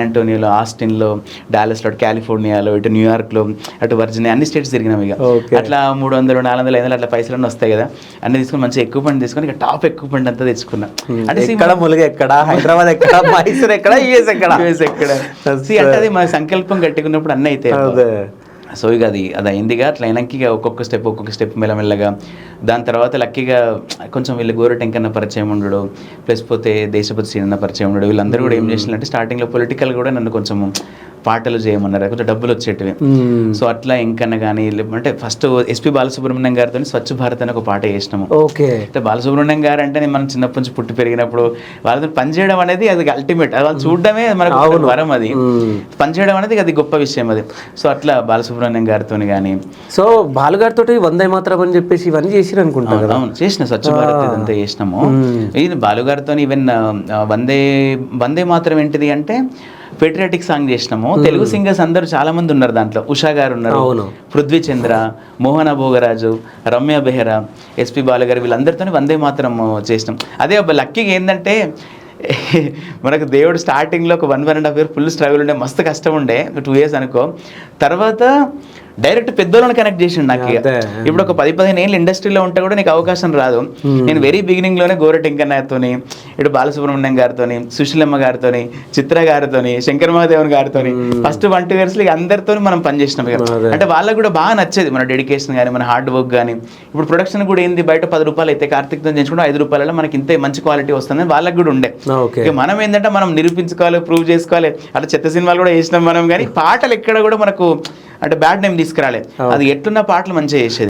ఆంటోనియోలో, ఆస్టిన్లో, డాలస్లో, అటు కాలిఫోర్నియాలో, ఇటు న్యూయార్క్లో, అటు వర్జినియా అన్ని స్టేట్స్ తిరిగినాం. ఇక అట్లా 300, 400, 500 అట్లా పైసలన్నీ వస్తాయి కదా, అన్ని తీసుకొని మంచి ఎక్విప్మెంట్ తీసుకొని ఇక టాప్ ఎక్విప్మెంట్ అంతా తెచ్చుకున్నా. అంటే ఎక్కడ ములుగు ఎక్కడ, హైదరాబాద్ ఎక్కడ, మైసూర్ ఎక్కడ, యూఎస్ ఎక్కడ, అంటే అది మన సంకల్పం గట్టికున్నప్పుడు అన్నీ అయితే. సో ఇక అది అయిందిగా. అట్లా అయినాక ఇక ఒక్కొక్క స్టెప్ మెల్లమెల్లగా. దాని తర్వాత లక్కీగా కొంచెం వీళ్ళు గోర టెంకన్న పరిచయం ఉండడు, ప్లస్ పోతే దేశపతి సీనన్న పరిచయం ఉండడు. వీళ్ళందరూ కూడా ఏం చేసినారంటే స్టార్టింగ్లో పొలిటికల్ కూడా నన్ను కొంచెం పాటలు చేయమన్నారు, కొంచెం డబ్బులు వచ్చేటివి. సో అట్లా ఇంకన్నా కానీ అంటే ఫస్ట్ ఎస్పి బాలసుబ్రహ్మణ్యం గారితో స్వచ్ఛ భారత్ అని ఒక పాట చేసినాము. అంటే బాలసుబ్రహ్మణ్యం గారు అంటే మనం చిన్నప్పటి నుంచి పుట్టి పెరిగినప్పుడు వాళ్ళతో పనిచేయడం అనేది అది అల్టిమేట్, అది వాళ్ళు చూడడమే మనకు వరం, అది పనిచేయడం అనేది అది గొప్ప విషయం అది. సో అట్లా బాలసుబ్రహ్మణ్యం గారితో కానీ, సో బాలుగారితో వందే మాతరం అని చెప్పేసి ఇవన్నీ చేసిరు అనుకుంటా. అవును, చేసిన స్వచ్ఛ భారత్ ఇదంతా చేసినాము. ఇది బాలుగారితో ఈవెన్ వందే మాతరం ఏంటిది అంటే పేట్రియాటిక్ సాంగ్ చేసినాము. తెలుగు సింగర్స్ అందరూ చాలా మంది ఉన్నారు దాంట్లో. ఉషా గారు ఉన్నారు, పృథ్వీ చంద్ర, మోహన భోగరాజు, రమ్య బెహ్రా, ఎస్పి బాలుగారు, వీళ్ళందరితో వందే మాతరం చేసినాం. అదే లక్కీగా ఏంటంటే మనకు దేవుడు స్టార్టింగ్లో ఒక 1.5 year ఫుల్ స్ట్రగుల్ ఉండే, మస్తు కష్టం ఉండే, 2 years అనుకో. తర్వాత డైరెక్ట్ పెద్దోళ్ళని కనెక్ట్ చేసిండు నాకు. ఇప్పుడు ఒక 10-15 ఏళ్ళు ఇండస్ట్రీలో ఉంటే కూడా నీకు అవకాశం రాదు. నేను వెరీ బిగినింగ్లోనే గోర టెంకన్నయ్యతోని, ఇటు బాలసుబ్రహ్మణ్యం గారితో, సుశీలమ్మ గారితో, చిత్ర గారితో, శంకర్ మహాదేవన్ గారితో ఫస్ట్ 1-2 years అందరితో మనం పనిచేసినాం. అంటే వాళ్ళకు కూడా బాగా నచ్చేది మన డెడికేషన్ కానీ, మన హార్డ్ వర్క్ కానీ. ఇప్పుడు ప్రొడక్షన్ కూడా ఏంది, బయట 10 రూపాయలు అయితే కార్తిక్తో చేయించుకుంటే 5 రూపాయలలో మనకి ఇంత మంచి క్వాలిటీ వస్తుందని వాళ్ళకి కూడా ఉండే. ఇక మనం ఏంటంటే మనం నిరూపించుకోవాలి, ప్రూవ్ చేసుకోవాలి. అట్లా చెత్త సినిమాలు కూడా చేసినాం మనం, కానీ పాటలు ఎక్కడ కూడా మనకు అంటే బ్యాడ్ నేమ్ తీసుకురాలే. అది ఎట్లున్న పాటలు మంచిగా చేసేది.